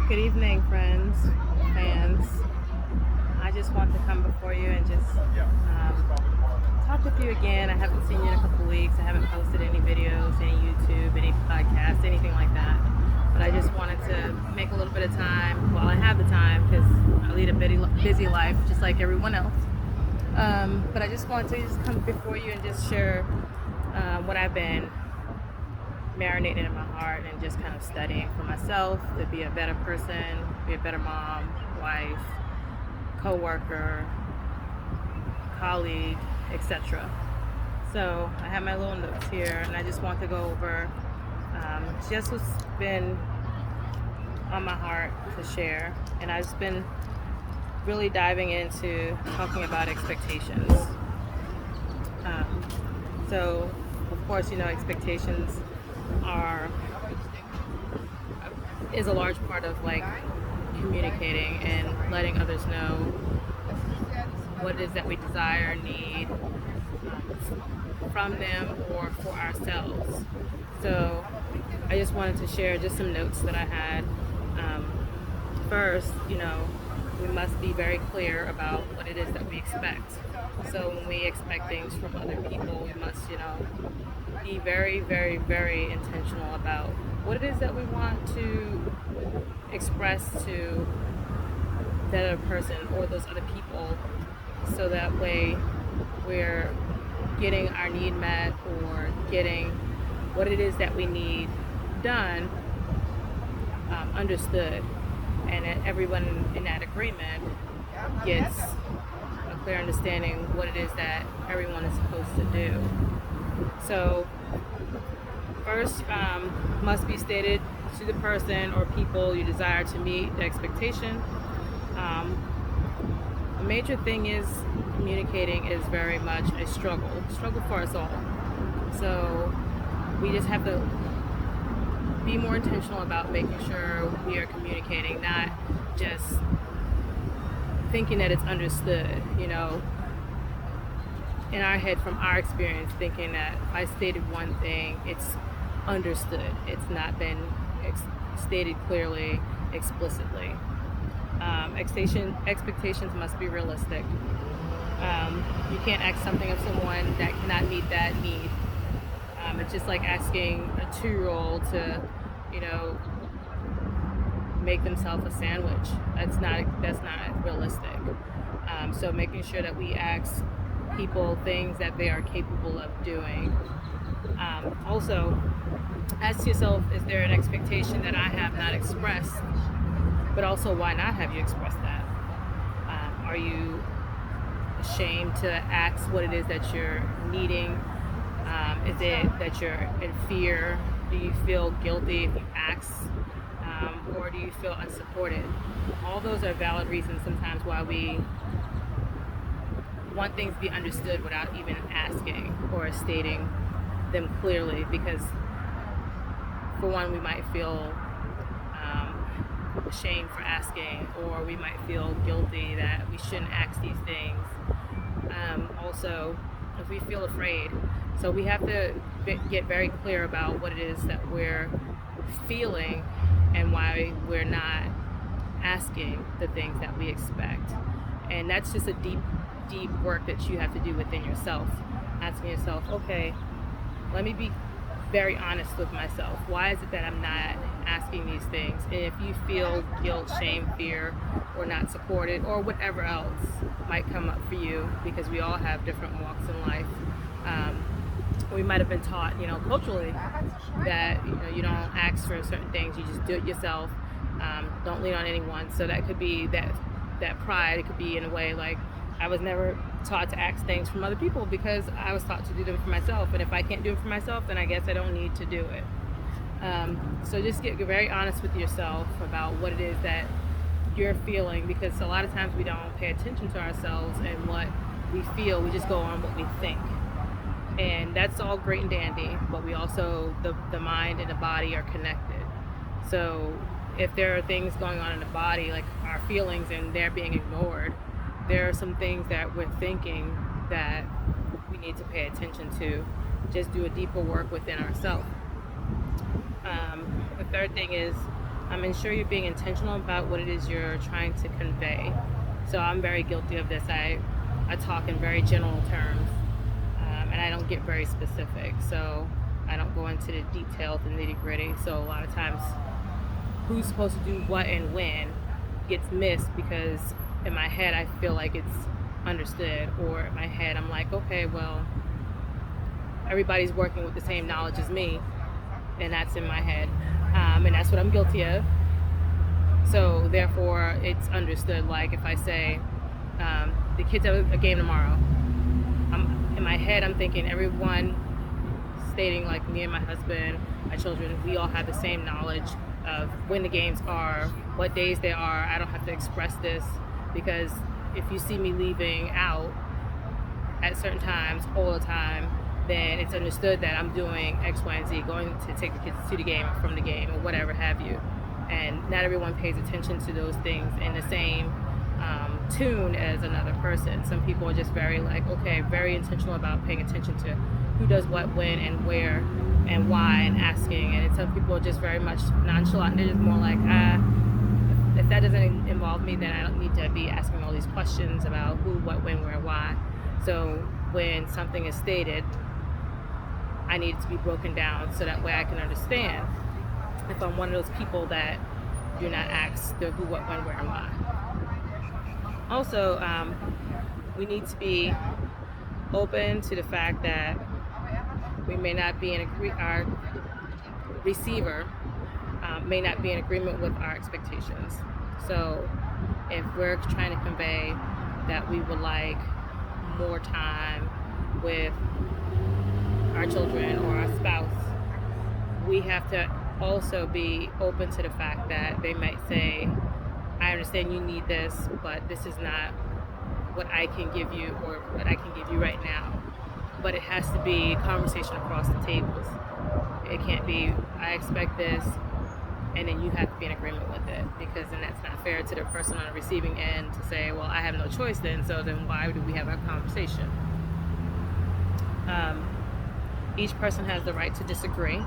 Good evening, friends, fans. I just want to come before you and just talk with you again. I haven't seen you in a couple weeks. I haven't posted any videos, any YouTube, any podcasts, anything like that. But I just wanted to make a little bit of time while I have the time because I lead a busy life just like everyone else. But I just wanted to just come before you and just share what I've been marinating in my heart and just kind of studying for myself to be a better person, be a better mom, wife, co-worker, colleague, etc. So I have my little notes here, and I just want to go over just what's been on my heart to share. And I've just been really diving into talking about expectations. So, of course, expectations are is a large part of like communicating and letting others know what it is that we desire, need from them or for ourselves. So I just wanted to share just some notes that I had. First, we must be very clear about what it is that we expect. So when we expect things from other people, we must, be very, very, very intentional about what it is that we want to express to that other person or those other people, so that way we're getting our need met or getting what it is that we need done understood, and that everyone in that agreement gets a clear understanding what it is that everyone is supposed to do. So first, must be stated to the person or people you desire to meet the expectation. A major thing is communicating is very much a struggle for us all. So we just have to be more intentional about making sure we are communicating, not just thinking that it's understood, in our head from our experience, thinking that if I stated one thing, it's understood. It's not been stated clearly, explicitly. Expectations must be realistic. You can't ask something of someone that cannot meet that need. It's just like asking a 2-year-old to, make themselves a sandwich. That's not realistic. So making sure that we ask people things that they are capable of doing. Also, ask yourself, is there an expectation that I have not expressed? But also, why not have you expressed that? Are you ashamed to ask what it is that you're needing? Is it that you're in fear? Do you feel guilty if you ask? Or do you feel unsupported? All those are valid reasons sometimes why we want things to be understood without even asking or stating them clearly, because for one, we might feel ashamed for asking, or we might feel guilty that we shouldn't ask these things. Also, if we feel afraid. So we have to get very clear about what it is that we're feeling and why we're not asking the things that we expect. And that's just a deep work that you have to do within yourself. Asking yourself, okay, let me be very honest with myself. Why is it that I'm not asking these things? And if you feel guilt, shame, fear, or not supported, or whatever else might come up for you, because we all have different walks in life. We might have been taught, culturally, that you don't ask for certain things, you just do it yourself. Don't lean on anyone. So that could be that pride. It could be in a way like I was never taught to ask things from other people because I was taught to do them for myself. And if I can't do it for myself, then I guess I don't need to do it. So just get very honest with yourself about what it is that you're feeling, because a lot of times we don't pay attention to ourselves and what we feel. We just go on what we think. And that's all great and dandy, but we also, the mind and the body are connected. So if there are things going on in the body, like our feelings, and they're being ignored, there are some things that we're thinking that we need to pay attention to. Just do a deeper work within ourselves. The third thing is ensure you're being intentional about what it is you're trying to convey. So I'm very guilty of this. I talk in very general terms, and I don't get very specific. So I don't go into the details, the nitty gritty. So a lot of times, who's supposed to do what and when gets missed because in my head I feel like it's understood, or in my head I'm like, okay, well, everybody's working with the same knowledge as me, and that's in my head, and that's what I'm guilty of. So therefore, it's understood. Like if I say the kids have a game tomorrow, in my head I'm thinking everyone stating like me and my husband, my children, we all have the same knowledge of when the games are, what days they are. I don't have to express this because if you see me leaving out at certain times all the time, then it's understood that I'm doing X, Y, and Z, going to take the kids to the game or from the game or whatever have you. And not everyone pays attention to those things in the same tune as another person. Some people are just very like, okay, very intentional about paying attention to who does what, when, and where, and why, and asking. And some people are just very much nonchalant. They're just more like, if that doesn't involve me, then I don't need to be asking all these questions about who, what, when, where, why. So when something is stated, I need it to be broken down so that way I can understand if I'm one of those people that do not ask the who, what, when, where, and why. Also, we need to be open to the fact that we may not be our receiver may not be in agreement with our expectations. So if we're trying to convey that we would like more time with our children or our spouse, we have to also be open to the fact that they might say, I understand you need this, but this is not what I can give you or what I can give you right now. But it has to be conversation across the tables. It can't be, I expect this, and then you have to be in agreement with it, because then that's not fair to the person on the receiving end to say, well, I have no choice then, so then why do we have a conversation? Each person has the right to disagree,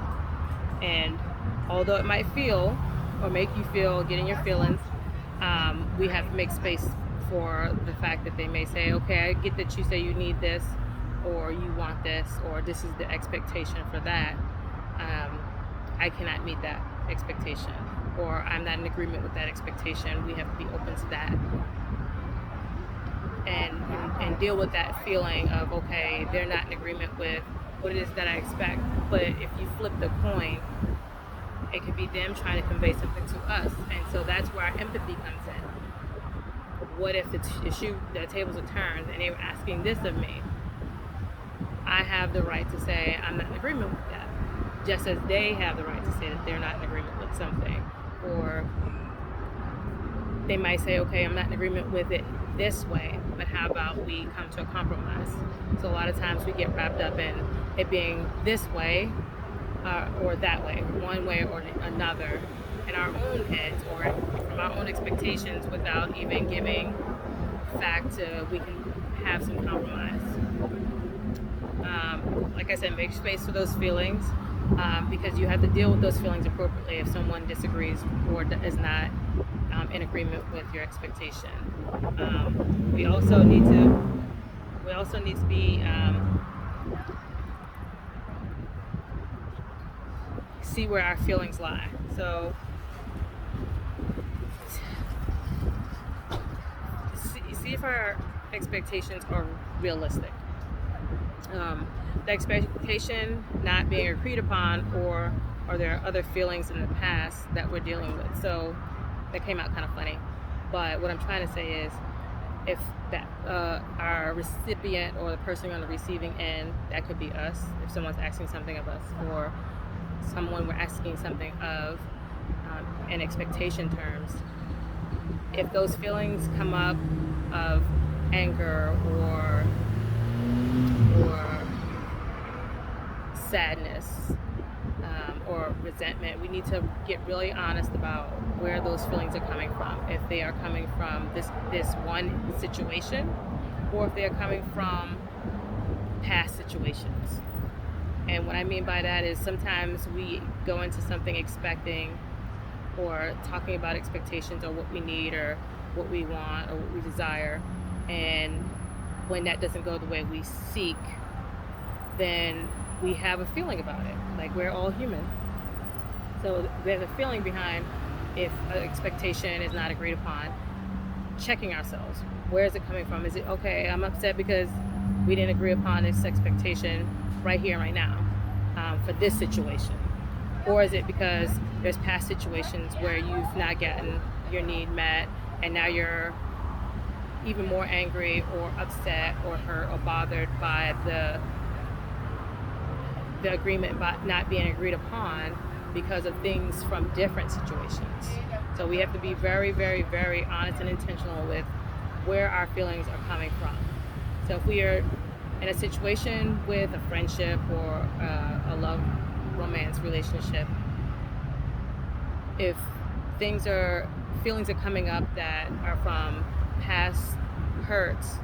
and although it might feel or make you feel, get in your feelings, we have to make space for the fact that they may say, okay, I get that you say you need this, or you want this, or this is the expectation for that. I cannot meet that expectation, or I'm not in agreement with that expectation. We have to be open to that and deal with that feeling of, okay, they're not in agreement with what it is that I expect. But if you flip the coin, it could be them trying to convey something to us, and so that's where our empathy comes in. What if the tables are turned and they were asking this of me? I have the right to say I'm not in agreement with that, just as they have the right to say that they're not in agreement with something. Or they might say, okay, I'm not in agreement with it this way, but how about we come to a compromise? So a lot of times we get wrapped up in it being this way or that way, one way or another, in our own heads or from our own expectations, without even giving fact we can have some compromise. Like I said, make space for those feelings, because you have to deal with those feelings appropriately if someone disagrees or is not in agreement with your expectation. We also need to be see where our feelings lie. So see if our expectations are realistic. The expectation not being agreed upon, or there are other feelings in the past that we're dealing with. So that came out kind of funny, but what I'm trying to say is, if that our recipient or the person on the receiving end, that could be us, if someone's asking something of us, or someone we're asking something of in expectation terms, if those feelings come up of anger or sadness or resentment, we need to get really honest about where those feelings are coming from. If they are coming from this one situation, or if they are coming from past situations. And what I mean by that is, sometimes we go into something expecting or talking about expectations or what we need or what we want or what we desire. And when that doesn't go the way we seek, then we have a feeling about it. Like, we're all human. So there's a feeling behind if an expectation is not agreed upon, checking ourselves. Where is it coming from? Is it, okay, I'm upset because we didn't agree upon this expectation right here, right now, for this situation? Or is it because there's past situations where you've not gotten your need met and now you're even more angry or upset or hurt or bothered by the agreement not being agreed upon because of things from different situations? So we have to be very, very, very honest and intentional with where our feelings are coming from. So if we are in a situation with a friendship or a love romance relationship, if feelings are coming up that are from past hurts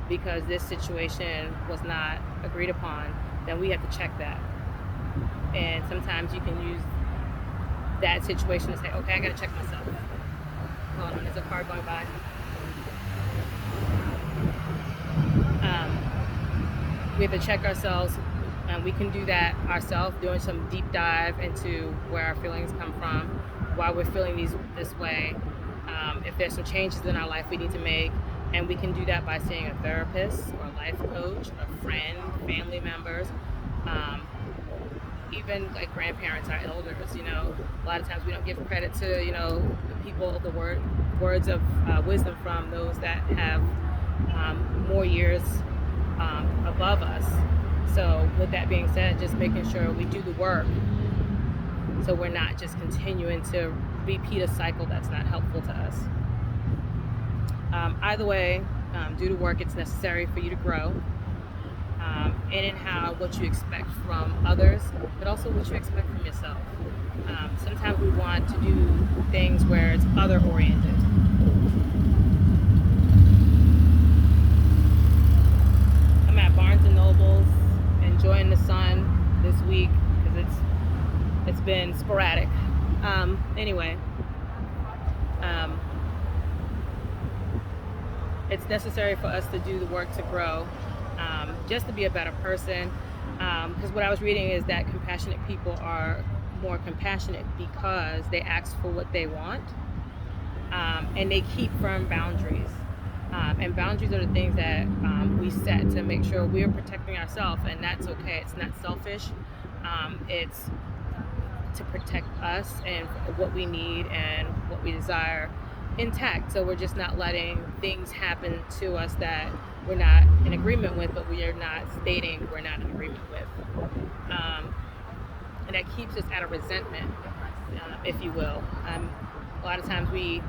because this situation was not agreed upon, then we have to check that. And sometimes you can use that situation to say, okay, I gotta check myself. Hold on, there's a car going by. We have to check ourselves, and we can do that ourselves, doing some deep dive into where our feelings come from, why we're feeling this way, if there's some changes in our life we need to make. And we can do that by seeing a therapist or a life coach, a friend, family members, even like grandparents, our elders. A lot of times we don't give credit to the people, the words of wisdom from those that have more years above us. So with that being said, just making sure we do the work so we're not just continuing to repeat a cycle that's not helpful to us. Either way, do the work. It's necessary for you to grow in and how what you expect from others, but also what you expect from yourself. Sometimes we want to do things where it's other oriented. I'm at Barnes and Nobles enjoying the sun this week because it's been sporadic. Anyway, it's necessary for us to do the work to grow, just to be a better person. Because what I was reading is that compassionate people are more compassionate because they ask for what they want, and they keep firm boundaries. And boundaries are the things that we set to make sure we're protecting ourselves, and that's okay. It's not selfish. It's to protect us and what we need and what we desire intact. So we're just not letting things happen to us that we're not in agreement with, but we are not stating we're not in agreement with. And that keeps us at a resentment, if you will. A lot of times we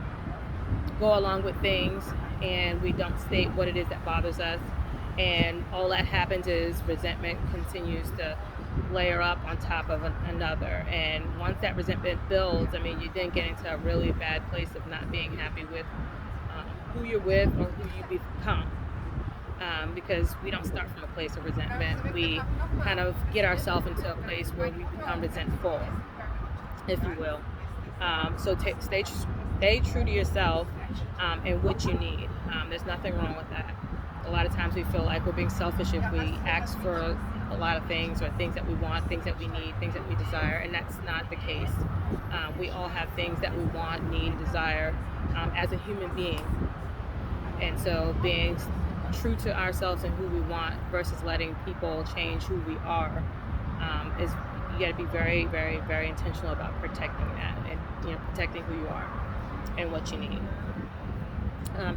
go along with things and we don't state what it is that bothers us, and all that happens is resentment continues to layer up on top of another. And once that resentment builds, you then get into a really bad place of not being happy with who you're with or who you become, because we don't start from a place of resentment. We kind of get ourselves into a place where we become resentful, if you will. So stay true to yourself and what you need. There's nothing wrong with that. A lot of times we feel like we're being selfish if we ask for a lot of things, or things that we want, things that we need, things that we desire, and that's not the case. We all have things that we want, need, desire as a human being. And so being true to ourselves and who we want versus letting people change who we are is, you got to be very, very, very intentional about protecting that, and protecting who you are and what you need.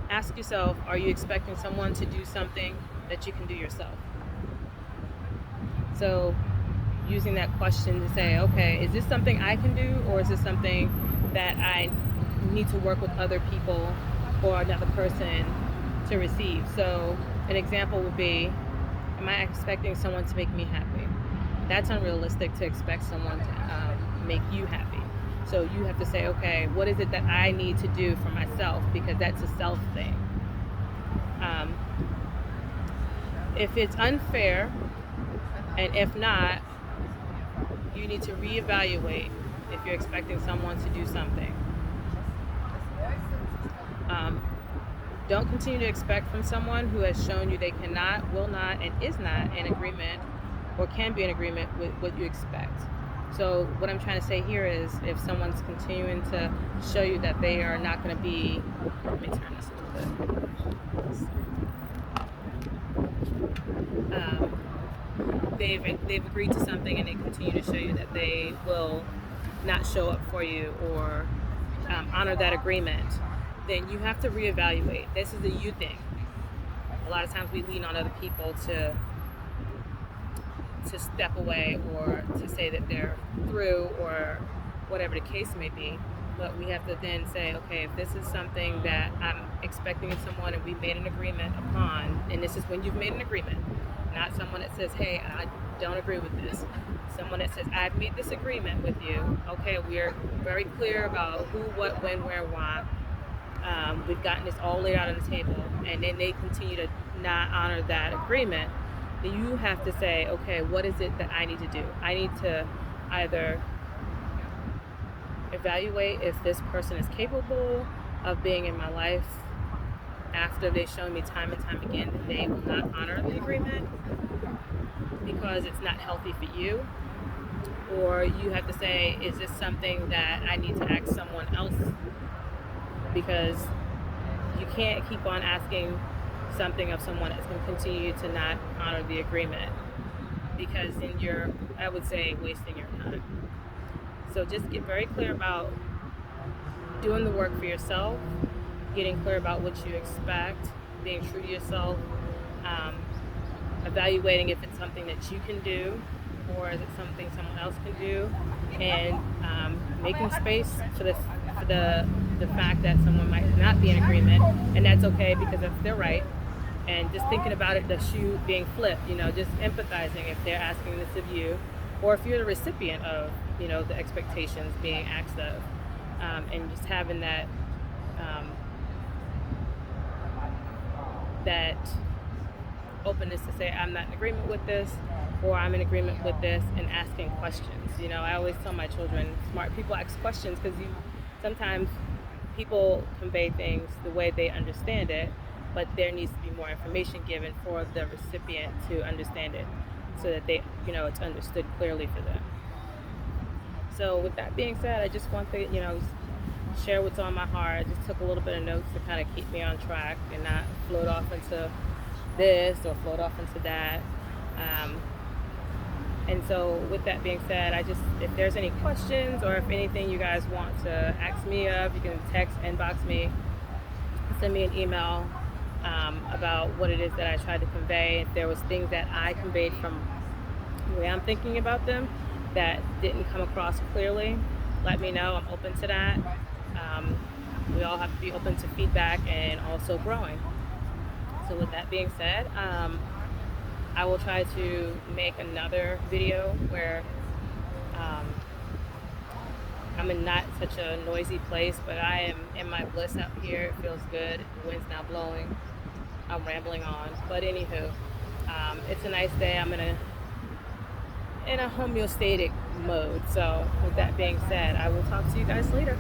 Ask yourself, are you expecting someone to do something that you can do yourself? So using that question to say, okay, is this something I can do, or is this something that I need to work with other people or another person to receive? So an example would be, am I expecting someone to make me happy? That's unrealistic to expect someone to make you happy. So you have to say, okay, what is it that I need to do for myself? Because that's a self thing. If it's unfair, and if not, you need to reevaluate if you're expecting someone to do something. Don't continue to expect from someone who has shown you they cannot, will not, and is not in agreement or can be in agreement with what you expect. So what I'm trying to say here is if someone's continuing to show you that they are not going to be, let me turn this a little bit. They've agreed to something and they continue to show you that they will not show up for you or honor that agreement, then you have to reevaluate. This is a you thing. A lot of times we lean on other people to step away or to say that they're through or whatever the case may be. But we have to then say, okay, if this is something that I'm expecting of someone and we made an agreement upon, and this is when you've made an agreement, not someone that says, hey, I don't agree with this. Someone that says, I've made this agreement with you. Okay, we're very clear about who, what, when, where, why. We've gotten this all laid out on the table, and then they continue to not honor that agreement. Then you have to say, okay, what is it that I need to do? I need to either evaluate if this person is capable of being in my life after they've shown me time and time again that they will not honor the agreement because it's not healthy for you. Or you have to say, is this something that I need to ask someone else? Because you can't keep on asking something of someone that's going to continue to not honor the agreement, because then you're, I would say, wasting your time. So just get very clear about doing the work for yourself, getting clear about what you expect, being true to yourself, evaluating if it's something that you can do or is it something someone else can do, and making space for the fact that someone might not be in agreement, and that's okay because that's their right. And just thinking about it, the shoe being flipped, just empathizing if they're asking this of you, or if you're the recipient of, the expectations being asked of, and just having that that openness to say, I'm not in agreement with this, or I'm in agreement with this, and asking questions. I always tell my children, smart people ask questions because sometimes people convey things the way they understand it, but there needs to be more information given for the recipient to understand it so that they, it's understood clearly for them. So with that being said, I just want to, share what's on my heart. I just took a little bit of notes to kind of keep me on track and not float off into this or float off into that. And so with that being said, if there's any questions or if anything you guys want to ask me of, you can text, inbox me, send me an email about what it is that I tried to convey. If there was things that I conveyed from the way I'm thinking about them that didn't come across clearly, let me know. I'm open to that. We all have to be open to feedback and also growing. So with that being said, I will try to make another video where I'm in not such a noisy place, but I am in my bliss out here. It feels good. The wind's not blowing. I'm rambling on. But anywho, it's a nice day. I'm in a homeostatic mode. So with that being said, I will talk to you guys later.